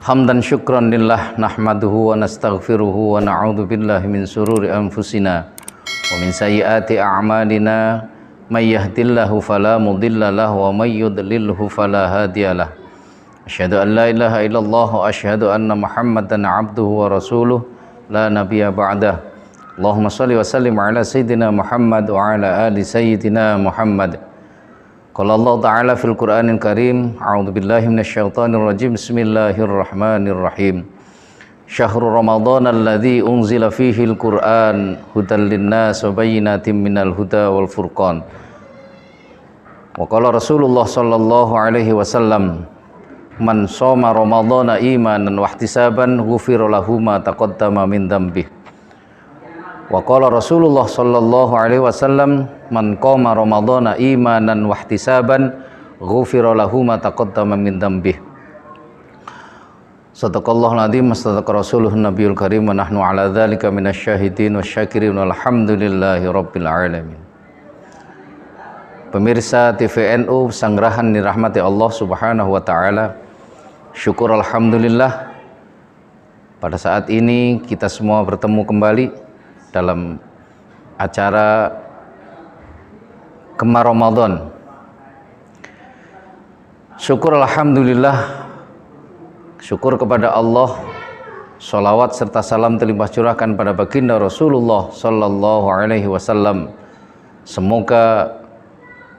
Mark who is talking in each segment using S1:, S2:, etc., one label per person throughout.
S1: Hamdan syukran lillah nahmaduhu wa nastaghfiruhu wa na'udzu billahi min sururi anfusina wa min sayyiati a'malina may yahdihillahu fala mudilla lahu wa may yudlilhu fala hadiyalah. Asyhadu an la ilaha illallah wa asyhadu anna Muhammadan 'abduhu wa rasuluh la nabiyya ba'dah. Allahumma shalli wa sallim ala sayyidina Muhammad wa ala ali sayyidina Muhammad. Qala Allah Ta'ala fil Qur'anil Karim, a'udzu billahi minasyaitonir rajim. Bismillahirrahmanirrahim. Syahrul Ramadan alladzi unzila fihi al-Qur'an hudal linnas wa bayyinatin minal huda wal furqan. Wa qala Rasulullah sallallahu alaihi wasallam, man shoma ramadhana imanan wa ihtisaban ghufira lahu ma taqaddama min dzambihi. Wa qala Rasulullah sallallahu alaihi wasallam, man qama ramadhana imanan wa ihtisaban ghufira lahu ma taqaddama min dzambihi. Shadaqallahul adzim, sadaqa rasuluhun nabiyul karim, wa nahnu ala dzalika minasyahidin wasyakirin walhamdulillahi rabbil alamin. Pemirsa TVNU Sanggrahan dirahmati Allah Subhanahu wa taala. Syukur alhamdulillah pada saat ini kita semua bertemu kembali dalam acara Kemah Ramadan. Syukur alhamdulillah, syukur kepada Allah, sholawat serta salam terlimpah curahkan pada baginda Rasulullah sallallahu alaihi wasallam. Semoga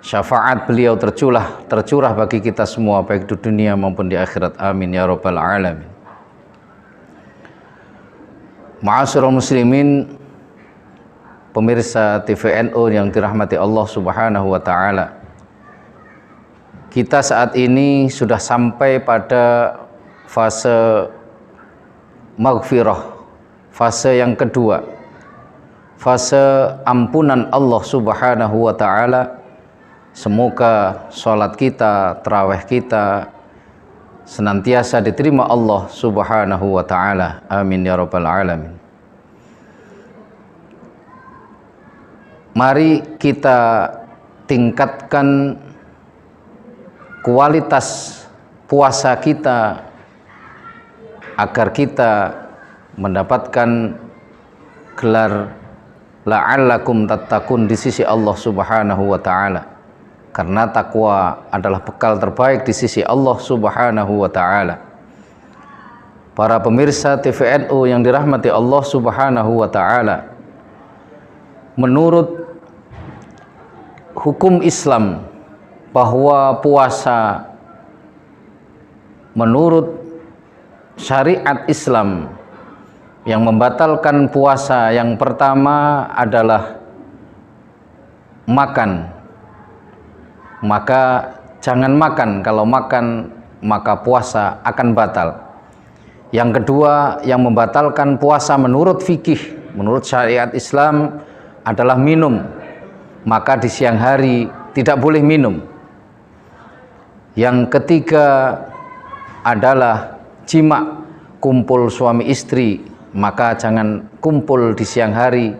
S1: syafaat beliau tercurah bagi kita semua baik di dunia maupun di akhirat. Amin ya rabbal alamin. Ma'asyiral muslimin, pemirsa TVNU yang dirahmati Allah Subhanahu wa taala. Kita saat ini sudah sampai pada fase maghfirah, fase yang kedua, fase ampunan Allah Subhanahu wa taala. Semoga sholat kita, tarawih kita senantiasa diterima Allah Subhanahu wa taala. Amin ya rabbal alamin. Mari kita tingkatkan kualitas puasa kita agar kita mendapatkan gelar la'allakum tattaqun di sisi Allah Subhanahu wa taala. Karena takwa adalah bekal terbaik di sisi Allah Subhanahu wa taala. Para pemirsa TVNU yang dirahmati Allah Subhanahu wa taala, menurut hukum Islam bahwa puasa menurut syariat Islam yang membatalkan puasa yang pertama adalah makan. Maka jangan makan, kalau makan maka puasa akan batal. Yang kedua yang membatalkan puasa menurut fikih, menurut syariat Islam adalah minum. Maka di siang hari tidak boleh minum. Yang ketiga adalah jima, kumpul suami istri, maka jangan kumpul di siang hari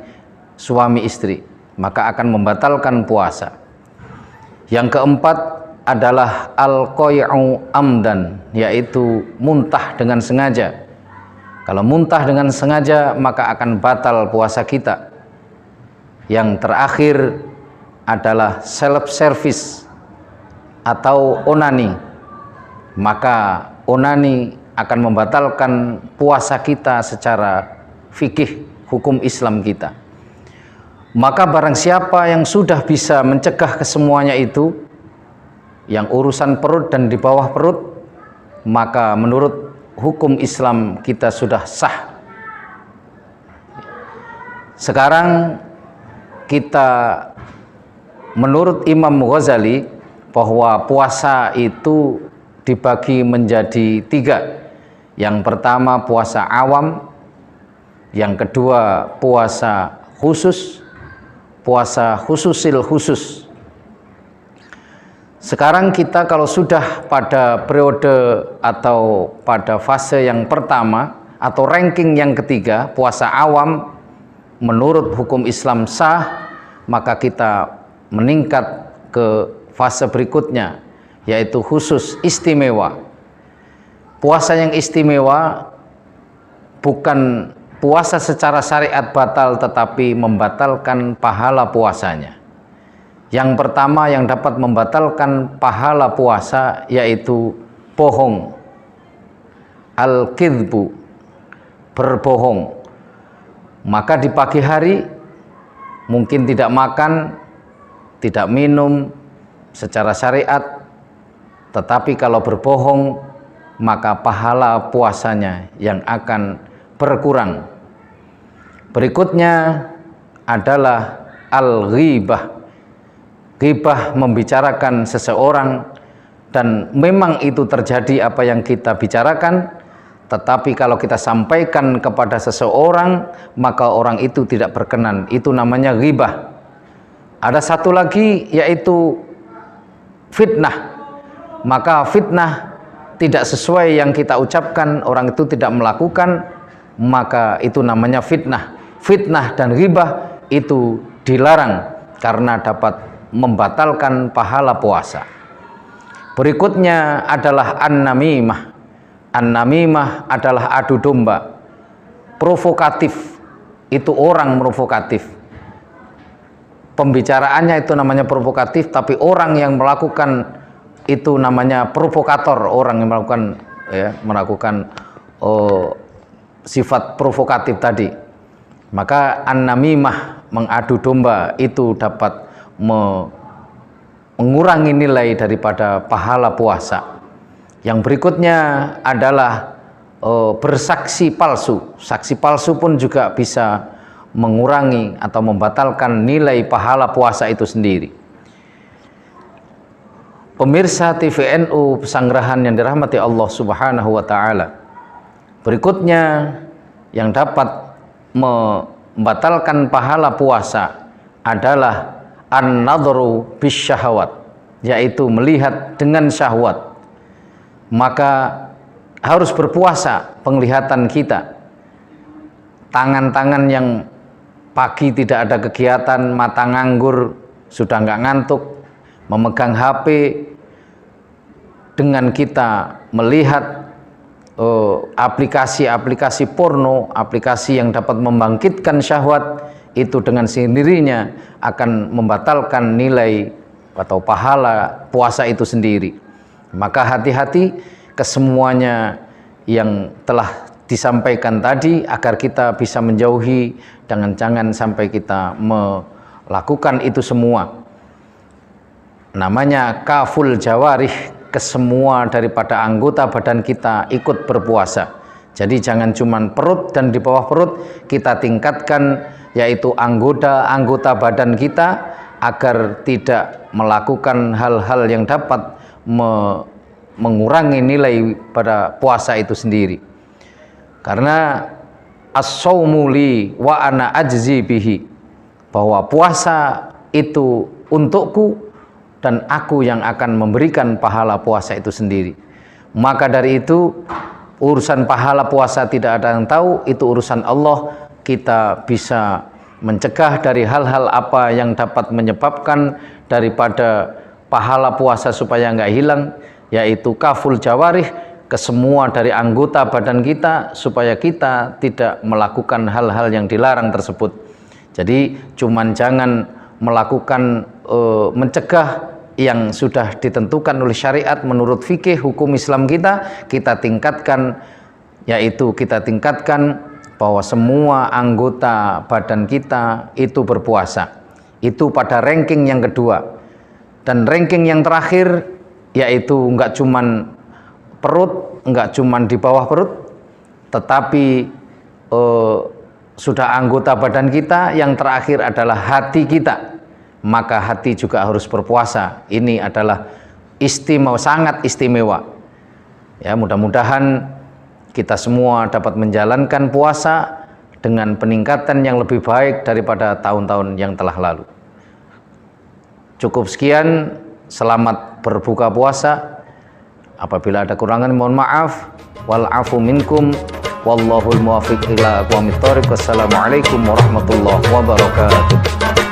S1: suami istri, maka akan membatalkan puasa. Yang keempat adalah al-qay'u amdan, yaitu muntah dengan sengaja. Kalau muntah dengan sengaja maka akan batal puasa kita. Yang terakhir adalah self service atau onani, maka onani akan membatalkan puasa kita secara fikih hukum Islam kita. Maka barang siapa yang sudah bisa mencegah kesemuanya itu, yang urusan perut dan di bawah perut, maka menurut hukum Islam kita sudah sah. Sekarang kita menurut Imam Ghazali bahwa puasa itu dibagi menjadi tiga. Yang pertama puasa awam, yang kedua puasa khusus, puasa khususil khusus. Sekarang kita kalau sudah pada periode atau pada fase yang pertama atau ranking yang ketiga, puasa awam menurut hukum Islam sah, maka kita meningkat ke fase berikutnya, yaitu khusus istimewa. Puasa yang istimewa bukan puasa secara syariat batal, tetapi membatalkan pahala puasanya. Yang pertama yang dapat membatalkan pahala puasa yaitu bohong, al-kidbu, berbohong. Maka di pagi hari mungkin tidak makan, tidak minum secara syariat, tetapi kalau berbohong maka pahala puasanya yang akan berkurang. Berikutnya adalah al-ghibah. Ghibah membicarakan seseorang, dan memang itu terjadi apa yang kita bicarakan, tetapi kalau kita sampaikan kepada seseorang maka orang itu tidak berkenan. Itu namanya ghibah. Ada satu lagi yaitu fitnah. Maka fitnah tidak sesuai yang kita ucapkan, orang itu tidak melakukan, maka itu namanya fitnah. Fitnah dan ghibah itu dilarang karena dapat membatalkan pahala puasa. Berikutnya adalah an-namimah. An-namimah adalah adu domba, provokatif. Itu orang provokatif. Pembicaraannya itu namanya provokatif, tapi orang yang melakukan itu namanya provokator. Orang yang melakukan sifat provokatif tadi. Maka an-namimah, mengadu domba, itu dapat mengurangi nilai daripada pahala puasa. Yang berikutnya adalah bersaksi palsu. Saksi palsu pun juga bisa mengurangi atau membatalkan nilai pahala puasa itu sendiri. Pemirsa TVNU Pesanggerahan yang dirahmati Allah Subhanahu wa Ta'ala, berikutnya yang dapat membatalkan pahala puasa adalah an-nadhru bisyahawat, yaitu melihat dengan syahwat. Maka harus berpuasa penglihatan kita. Tangan-tangan yang pagi tidak ada kegiatan, mata nganggur, sudah nggak ngantuk, memegang HP, dengan kita melihat aplikasi-aplikasi porno, aplikasi yang dapat membangkitkan syahwat, itu dengan sendirinya akan membatalkan nilai atau pahala puasa itu sendiri. Maka hati-hati kesemuanya yang telah disampaikan tadi, agar kita bisa menjauhi, jangan sampai kita melakukan itu semua. Namanya kaful jawarih, kesemua daripada anggota badan kita ikut berpuasa. Jadi jangan cuma perut dan di bawah perut, kita tingkatkan yaitu anggota badan kita agar tidak melakukan hal-hal yang dapat mengurangi nilai pada puasa itu sendiri. Karena as-saumu li wa ana ajzi bihi, bahwa puasa itu untukku dan aku yang akan memberikan pahala puasa itu sendiri. Maka dari itu, urusan pahala puasa tidak ada yang tahu, itu urusan Allah. Kita bisa mencegah dari hal-hal apa yang dapat menyebabkan daripada pahala puasa supaya nggak hilang, yaitu kaful jawarih, kesemua dari anggota badan kita, supaya kita tidak melakukan hal-hal yang dilarang tersebut. Jadi cuman jangan melakukan mencegah yang sudah ditentukan oleh syariat menurut fikih hukum Islam kita tingkatkan, yaitu kita tingkatkan bahwa semua anggota badan kita itu berpuasa. Itu pada ranking yang kedua. Dan ranking yang terakhir yaitu enggak cuman perut, enggak cuman di bawah perut, tetapi sudah anggota badan kita, yang terakhir adalah hati kita. Maka hati juga harus berpuasa. Ini adalah istimewa, sangat istimewa. Ya, mudah-mudahan kita semua dapat menjalankan puasa dengan peningkatan yang lebih baik daripada tahun-tahun yang telah lalu. Cukup sekian, selamat berbuka puasa. Apabila ada kurangan mohon maaf. Wal afu minkum wallahul muwaffiq ila aqwamit thoriq. Wassalamualaikum warahmatullahi wabarakatuh.